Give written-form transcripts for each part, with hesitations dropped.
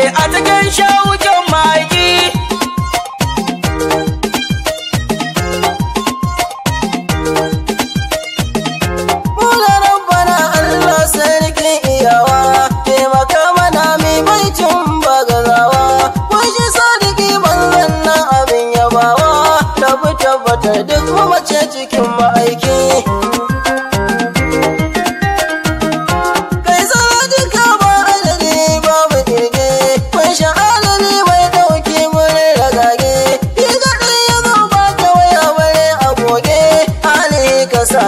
a cikin shaukin maki. Mula rabbana Allah sarkin iyawa, taimaka mana mai baicin bagazawa. Mun shi sadiki manzan nan abin yabawa, tabbatar duk mace cikin ma'aiki.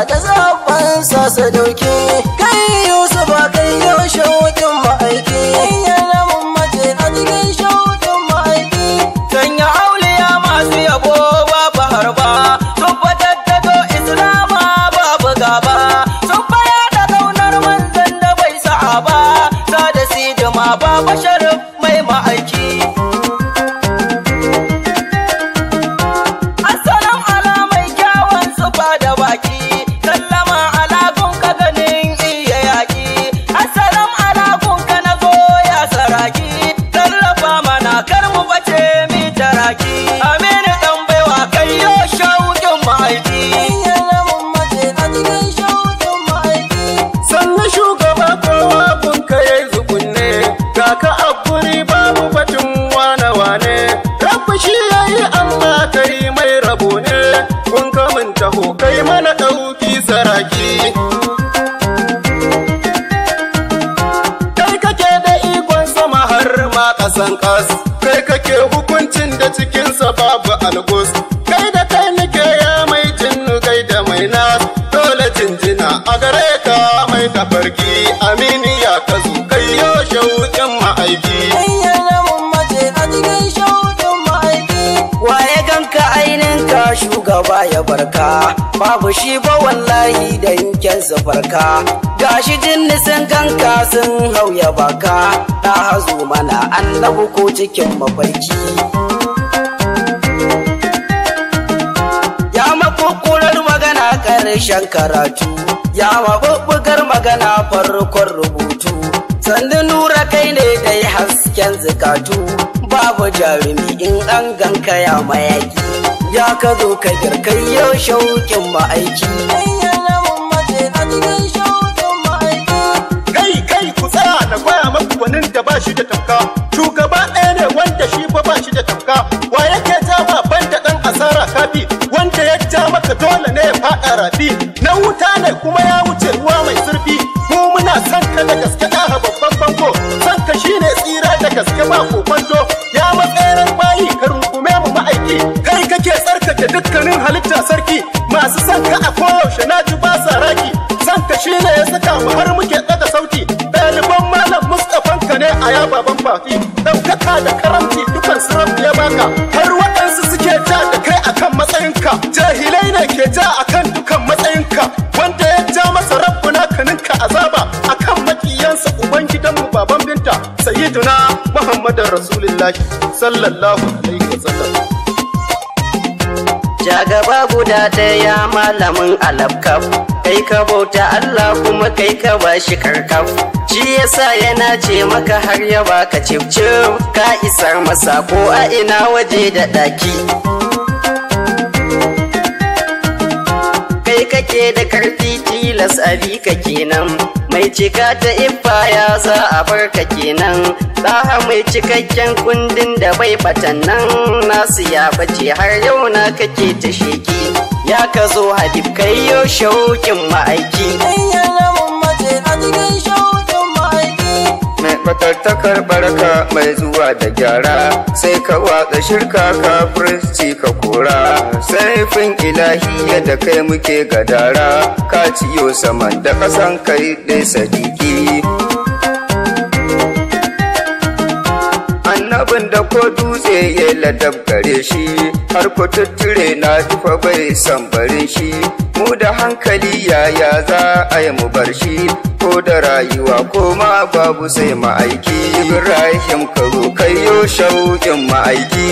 Da zabansa sadauki kai Yusuf kai yau shaukin ma'aiki. Yana mun mace a cikin shaukin ma'aiki. Sanya auliya masu yabo babu harba, sun fatattado islama babu gaba, sun faya da kaunar manzan da bai sa'a ba, sada sidima ba bashar mai ma'aiki. Aminu ɗan baiwa kai yo shauƙin ma'aiki. Yana mun mace a cikin shauƙin ma'aiki. Sannan shugaba kowa kun kai zukunne, ga ka a guri babu batun wane-wane. Rabbi shi yayi amma kai mai rabo ne, kun ka mun taho kai mana ɗauki saraki. Kai kake da ikon sama har ma ƙasan ƙas, kai kake hukuncin da cikinsa babu algus. Kai da kai nike ya mai jinnu kai da mai nas, dole jinjina a gare ka mai tafarki. Amini ya kazu kai yo shauƙin ma'aiki. Yana mun mace a cikin shauƙin ma'aiki. Waye ganka aininka shugaba ya barka, babu shi ba wallahi da yanken zufarka. Gashi jinni sun ganka sun hau ya baka, ta hazo mana annabu ko cikin mafarki. Ya makukurar magana ƙarshen karatu, ya mabubbugar magana farkon rubutu. Sannu nura kai ne dai hasken zikatu, babu jarumi in an ganka ya mayaki. Ya ka zo ka girkai yau shauƙin ma'aiki. Yana mun mace a cikin shauƙin ma'aiki. Kai ku tsaya na gwaya maku gwanin da ba shi da tamka. Shugaba ɗaya ne wanda shi ba shi da tamka. Wa yake ja ma banda ɗan asara kafi, wanda ya ja maka dole ne ya faɗa rafi. Na wuta ne kuma ya wuce ruwa mai zurfi. Mu muna son ka da gaske ɗaha babban bango, son ka shine tsira da gaske ba kokwanto. Ya matsayin bayi ka rungume mu ma'aiki, kai kake tsarkake dukkanin halitta sarki. Masu son ka a koyaushe na ji ba sa raki, son ka shine ya saka mu har muke ɗaga sauti. Ɗaliban malam Mustapha ka ne a ya baban baki, ɗaukaka da karamci dukan siraf ya baka. Har waɗansu suke ja da kai akan matsayinka, jahilai ne ke ja akan dukan matsayinka. Wanda ya ja masa rabbuna kaninka azaba akan makiyansa ubangidanmu baban binta sayyiduna Muhammadin Rasulullahi sallallahu alaihi wasallam. Jagaba guda ɗaya malamin alafkaf, kai ka bauta Allah kuma kai ka bashi karkaf. Shi yasa yana ce maka har ya baka cif-cif, ka isar masa ko a ina waje da ɗaki. Kai kake da karfi tilas abi ka kenan, mai cika ta iffa ya za a bar ka kenan. Ɗaha mai cikakken kundin da bai batan nan, nasu ya bace har yau na kake ta sheki. Ya ka zo Habib kai yo shauƙin ma'aiki. Yana mun mace a cikin shauƙin ma'aiki. Mai fatattakar barka mai zuwa da gyara, sai ka watsa shirka kafirci ka kora. Saifin ilahi yadda kai muke gadara, ka ciyo saman da ƙasan kai ɗai sadiki. Annabin da ko dutse ya ladab gare shi, har ko tutture na tufa bai san barin shi. Mu da hankali yaya za a yi mu bar shi, ko da rayuwa ko ma babu sai ma'aiki. Ibrahim ka zo kai yo shauƙin ma'aiki.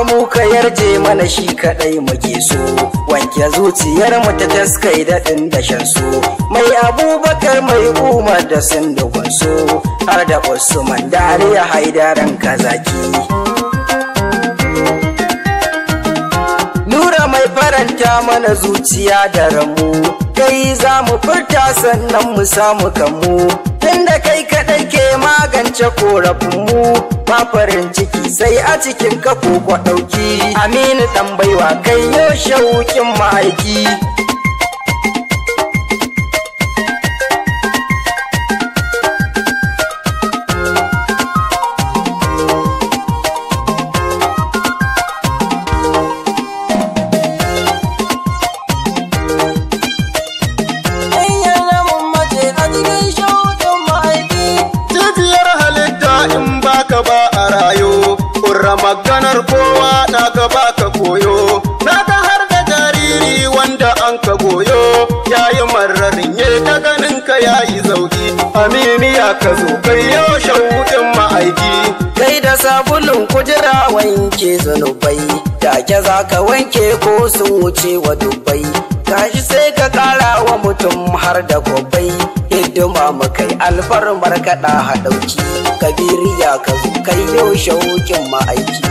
mu ka yarje mana shi kadai muke so, wanke zuciyar mu ta taskai daɗin dashen so, mai Abubakar mai Umar da Sundugun so, har da Usman Dariya Haidaran Kazaki. Nura mai faranta mana zuciya da ramu, kai za mu furta sannan mu samu kanmu, tunda kai kaɗai ke magance korafinmu, ba farin ciki sai a cikin kafo kwa ɗauki. Aminu ɗan baiwa kai yo shauƙin ma'aiki. Maganar kowa na gaba ka koyo, na ga har da jariri wanda an ka goyo, yayi mararin ya ta ganin ka yayi zauki. Aminiya ka zo kai yo shauƙin ma'aiki. Kai da sabulun kujera wanke zunubai, take za ka wanke ko sun wuce wa dubbai, tashi sai ka ƙara wa mutum har da gobai, hidima mu kai alfarmar kaɗa haɗauki, kabiriya ka zo kai yau shauƙin ma'aiki.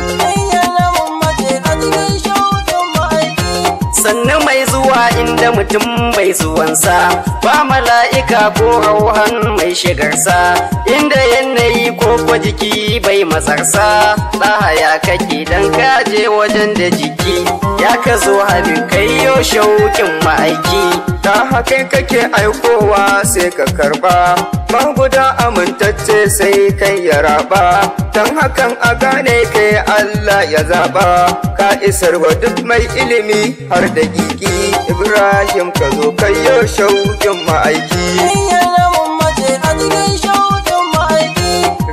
Sannu mai zuwa inda mutum bai zuwansa, ba mala'ika ko hauhan mai shigarsa, inda yanayi ko kwa jiki bai matsarsa, ɗaha ya kake dan kaje wajen da jiki, ya ka zo habin kai yo shauƙin ma'aiki. Da haka kake aikowa sai ka karba, ba guda amintacce sai kai ya raba, don hakan a gane kai Allah ya zaba, ka isar wa duk mai ilimi har da gigi. Ibrahim ka zo kai yo shauƙin ma'aiki.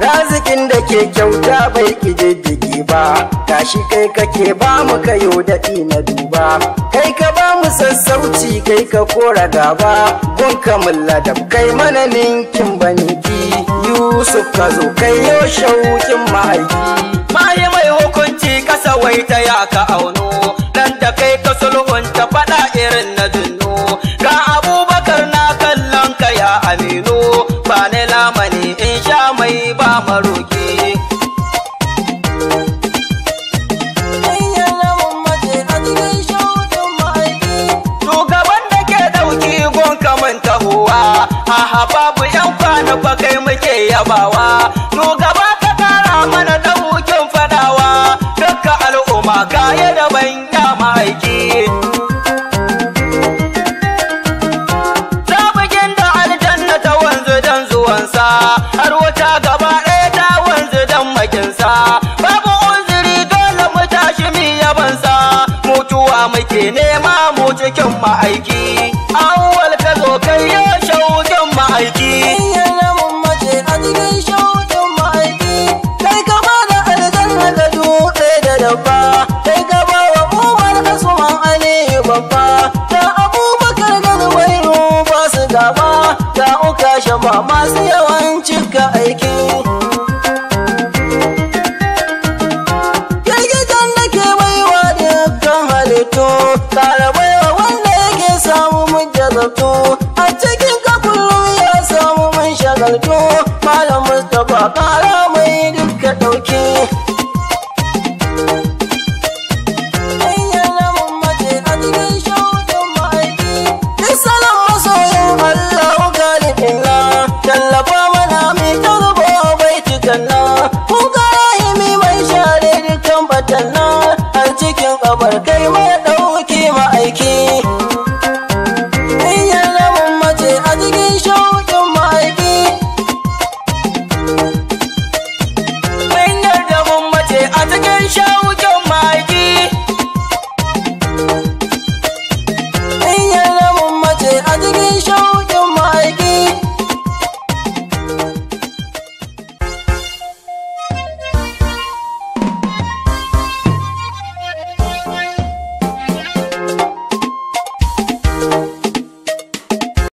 Razikin da ke kyauta bai ƙididdigi ba, gashi kai kake ba mu kayo daɗi na duba, kai ka ba mu sassauci kai ka kora gaba, gun kamulla da kai mana ninkin baniki. Yusuf ka zo kai yo shauƙin ma'aiki. Maye mai hukunci kasa wai ta ya ka auno, dan da kai ka sulhunta faɗa irin na dunno, ga Abubakar na kallon ka ya Aminu, ba ni lamani in sha mai ba maroki. Shugaban da ke ɗauki gonka mun tahowa, aha babu yan kwana ba kai muke yabawa, shugaba ka kara mana ɗaukin fadawa, dukkan al'umma kaya da ban kyama aiki. Sabugin da aljanna ta wanzu dan zuwansa, har wuta gaba ɗaya ta wanzu dan makinsa, babu uzuri dole mu tashi mi yabansa, mutuwa muke nema mu cikin ma'aiki. Awwal ka zo kai yo shauƙin ma'aiki. Kai ka ba da aljanna da dutse da dabba, kai ka ba wa Umar Usman Aliyu babba, da Abubakar da Zubairu ba su gaba, da Ukasha ba masu yawan cika aiki. Girgijen da ke baiwa dukkan halittu, tare baiwa wanda yake samu mun jazabtu, a cikin ka kullum ya samu mun shagaltu, Malam Mustapha